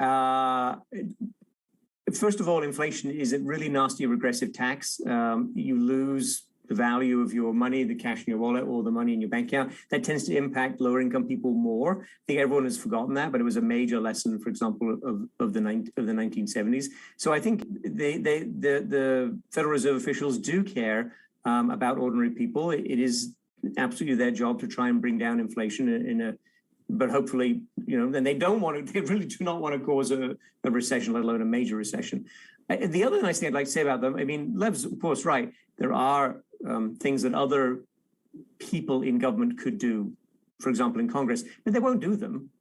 Speaker 4: First of all, inflation is a really nasty regressive tax. You lose the value of your money, the cash in your wallet, or the money in your bank account. That tends to impact lower income people more. I think everyone has forgotten that, but it was a major lesson, for example, of the 1970s. So I think the Federal Reserve officials do care about ordinary people. It is absolutely their job to try and bring down inflation but hopefully, then they really do not want to cause a recession, let alone a major recession. The other nice thing I'd like to say about them, Lev's of course right. There are things that other people in government could do, for example, in Congress, but they won't do them,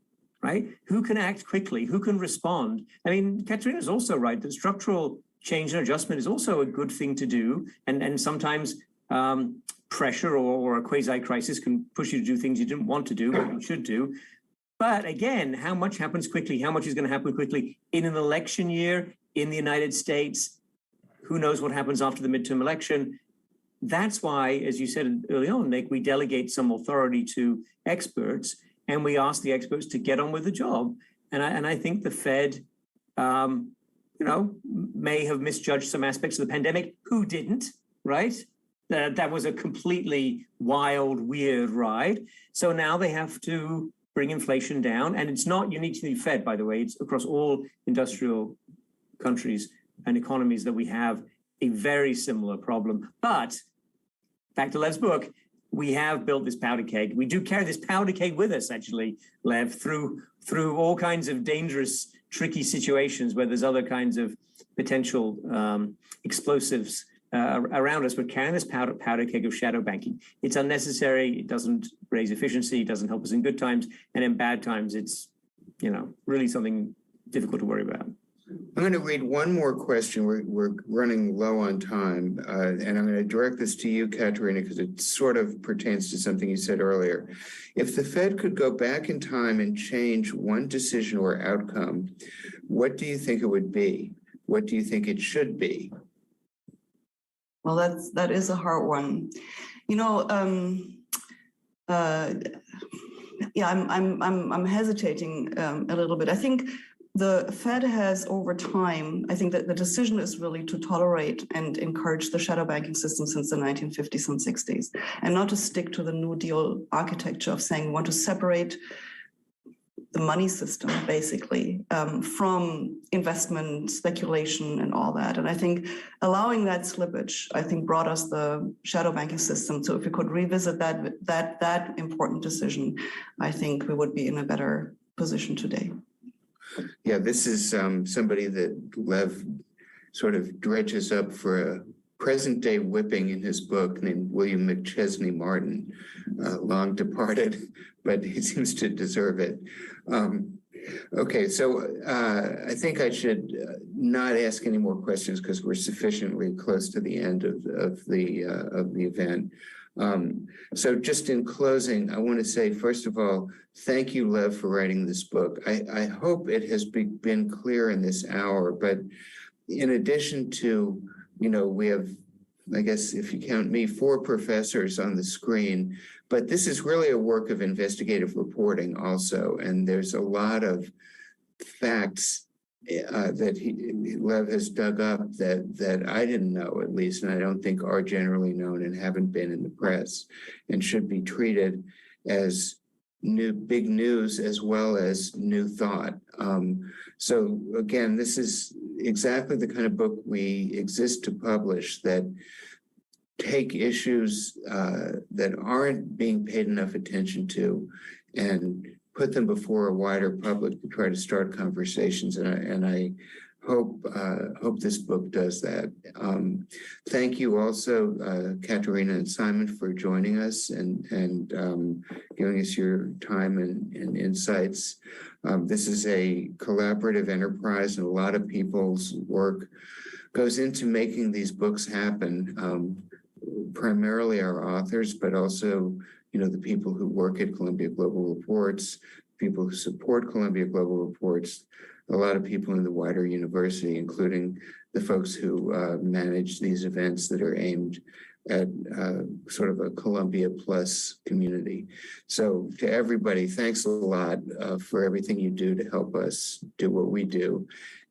Speaker 4: right? Who can act quickly? Who can respond? Katharina is also right that structural change and adjustment is also a good thing to do, and sometimes pressure or a quasi-crisis can push you to do things you didn't want to do, but you should do. But again, how much happens quickly? How much is going to happen quickly in an election year in the United States? Who knows what happens after the midterm election? That's why, as you said early on, Nick, we delegate some authority to experts, and we ask the experts to get on with the job. And I think the Fed, may have misjudged some aspects of the pandemic. Who didn't, right? That was a completely wild, weird ride. So now they have to bring inflation down. And it's not unique to the Fed, by the way. It's across all industrial countries and economies that we have a very similar problem. But back to Lev's book, we have built this powder keg. We do carry this powder keg with us, actually, Lev, through all kinds of dangerous, tricky situations where there's other kinds of potential explosives around us. But carrying this powder keg of shadow banking, it's unnecessary. It doesn't raise efficiency. It doesn't help us in good times, and in bad times, it's really something difficult to worry about.
Speaker 1: I'm going to read one more question. We're running low on time, and I'm going to direct this to you, Katharina, because it sort of pertains to something you said earlier. If the Fed could go back in time and change one decision or outcome, what do you think it would be? What do you think it should be?
Speaker 3: Well, that is a hard one. I'm hesitating a little bit. I think the Fed has, over time, I think that the decision is really to tolerate and encourage the shadow banking system since the 1950s and 60s, and not to stick to the New Deal architecture of saying we want to separate the money system, basically, from investment, speculation, and all that. And I think allowing that slippage, I think, brought us the shadow banking system. So if we could revisit that important decision, I think we would be in a better position today.
Speaker 1: Yeah, this is somebody that Lev sort of dredges up for a present-day whipping in his book, named William McChesney Martin, long departed, but he seems to deserve it. Okay, so I think I should not ask any more questions because we're sufficiently close to the end of the event. So just in closing, I want to say, first of all, thank you, Lev, for writing this book. I hope it has been clear in this hour, but in addition to, we have, I guess, if you count me, 4 professors on the screen, but this is really a work of investigative reporting also, and there's a lot of facts that Lev has dug up that I didn't know, at least, and I don't think are generally known and haven't been in the press, and should be treated as big news as well as new thought. So again, this is exactly the kind of book we exist to publish, that take issues that aren't being paid enough attention to and put them before a wider public to try to start conversations. And I hope this book does that. Thank you also, Katharina and Simon, for joining us and giving us your time and insights. This is a collaborative enterprise, and a lot of people's work goes into making these books happen. Primarily our authors, but also the people who work at Columbia Global Reports, people who support Columbia Global Reports, a lot of people in the wider university, including the folks who manage these events that are aimed at sort of a Columbia Plus community. So to everybody, thanks a lot for everything you do to help us do what we do.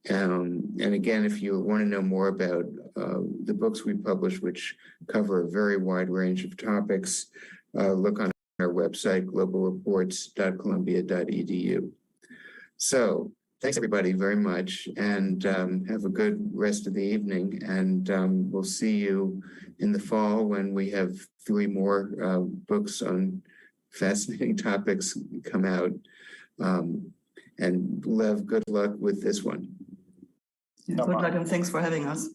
Speaker 1: And again, if you want to know more about the books we publish, which cover a very wide range of topics, look on our website, globalreports.columbia.edu. So thanks, everybody, very much, and have a good rest of the evening. And we'll see you in the fall when we have 3 more books on fascinating topics come out. And Lev, good luck with this one.
Speaker 3: Yeah, good luck, and thanks for having us.